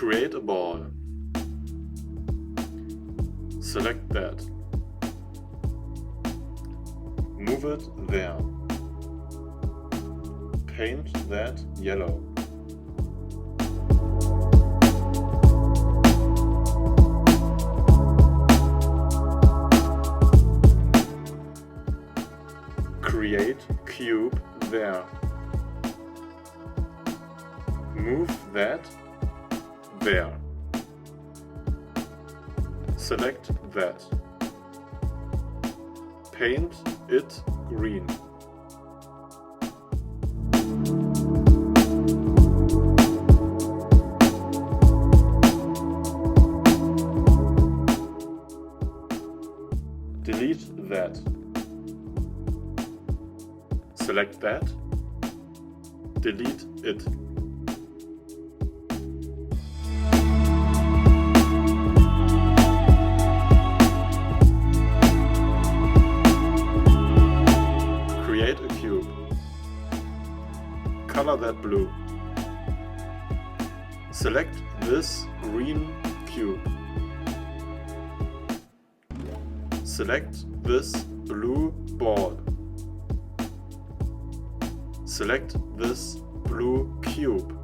Create a ball. Select that. Move it there. Paint that yellow. Create cube there. Move that there. Select that. Paint it green. Delete that. Select that. Delete it. Create a cube. Color that blue. Select this green cube. Select this blue ball. Select this blue cube.